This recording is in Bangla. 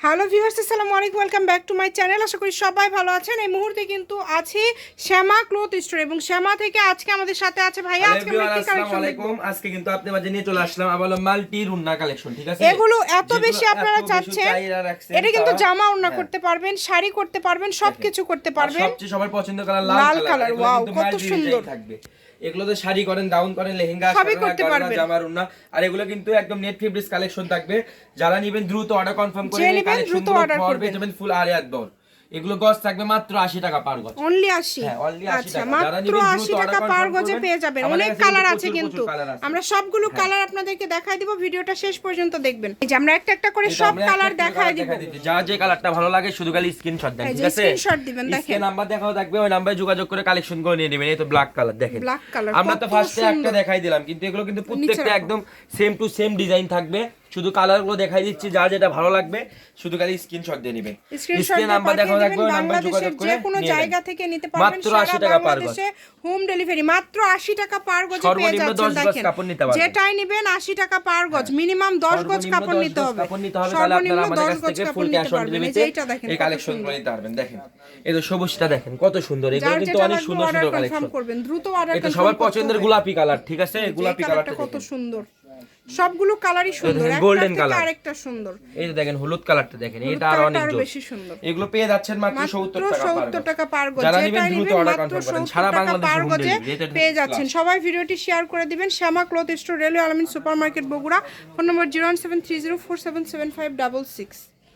হ্যালো ভিউয়ার্স, আসসালামু আলাইকুম, welcome back to my channel. আশা করি সবাই ভালো আছেন। এই মুহূর্তে কিন্তু আছি শ্যামা ক্লথ স্টোর এবং শ্যামা থেকে আজকে আমাদের সাথে আছে ভাইয়া। আজকে আমরা কি কালেকশন দেখব? আজকে কিন্তু আপনাদের মাঝে নিয়ে চলে আসলাম আবার মাল্টি রুন্না কালেকশন, ঠিক আছে? এগুলো এত বেশি আপনারা চাচ্ছেন, এটা কিন্তু জামা ওড়না করতে পারবেন, শাড়ি করতে পারবেন, সবকিছু করতে পারবেন। সবচেয়ে সবার পছন্দ কালার লাল কালার। ওয়াও, কত সুন্দর থাকবে। এগুলোতে শাড়ি করেন, গাউন করেন, লেহেঙ্গা, সবই করতে পারবেন, জামা ওড়না। আর এগুলো কিন্তু একদম নেট ফেব্রিক্স কালেকশন থাকবে। যারা নেবেন দ্রুত অর্ডার কনফার্ম করে নেবেন, দ্রুত অর্ডার করবেন। যাবেন ফুল আরিয়াত বল। এগুলো গজ থাকবে মাত্র 80 টাকা পার গজ। অনলি 80। হ্যাঁ, অনলি 80 আচ্ছা, টাকা। মাত্র 80 টাকা পার গজে পেয়ে যাবেন। অনেক কালার আছে কিন্তু আমরা সবগুলো কালার আপনাদেরকে দেখাই দিব, ভিডিওটা শেষ পর্যন্ত দেখবেন। এই যে আমরা একটা একটা করে সব কালার দেখাই দিব। যা যে কালারটা ভালো লাগে শুধু খালি স্ক্রিনশট দেন, ঠিক আছে? স্ক্রিনশট দিবেন। দেখেন স্ক্রিন নাম্বার দেখাও থাকবে, ওই নাম্বারে যোগাযোগ করে কালেকশন করে নিয়ে নেবেন। এই তো ব্ল্যাক কালার দেখেন, ব্ল্যাক কালার। আমরা তো ফার্স্টে একটা দেখাই দিলাম, কিন্তু এগুলো কিন্তু প্রত্যেকটা একদম সেম টু সেম ডিজাইন থাকবে। শুধু কালারগুলো দেখাই দিচ্ছি, যা যেটা ভালো লাগবে শুধু খালি স্ক্রিনশট দিয়ে নেবেন। স্ক্রিন নাম্বার দেখাও থাকবে, ওই নাম্বারে যোগাযোগ করে যে কোনো জায়গা থেকে নিতে পারবেন। মাত্র 80 টাকা পার গজ। হোম ডেলিভারি মাত্র 80 টাকা পার গজে পেয়ে সর্বনিম্ন যাচ্ছেন। 10 গজ কাপড় নিতে পারবেন। যেটাই নেবেন 80 টাকা পার গজ, মিনিমাম 10 গজ কাপড় নিতে হবে। তাহলে আপনারা আমাদের কাছ থেকে ফুল ক্যাশ অন ডেলিভারিতে এই কালেকশন করে নিতে পারবেন। দেখেন এই তো সবুজটা দেখেন কত সুন্দর। এগুলো কিন্তু অনেক সুন্দর সুন্দর কালেকশন করবেন, দ্রুত অর্ডার করবেন। এটা সবার পছন্দের গোলাপি কালার, ঠিক আছে? গোলাপি কালারটা কত সুন্দর, সবগুলো কালারই সুন্দর। গোল্ডেন কালার আরেকটা সুন্দর, এই যে দেখেন হলুদ কালারটা দেখেন, এটা আরো অনেক বেশি সুন্দর। এগুলো পেয়ে যাচ্ছেন মাত্র 70 টাকা পার গজ। যারা নেবেন দ্রুত অর্ডার কনফার্ম করেন, সারা বাংলাদেশে পেয়ে যাচ্ছেন। সবাই ভিডিওটি শেয়ার করে দিবেন। Shyama cloth store, railway Alamin supermarket, Bogura. Phone number 01730477566।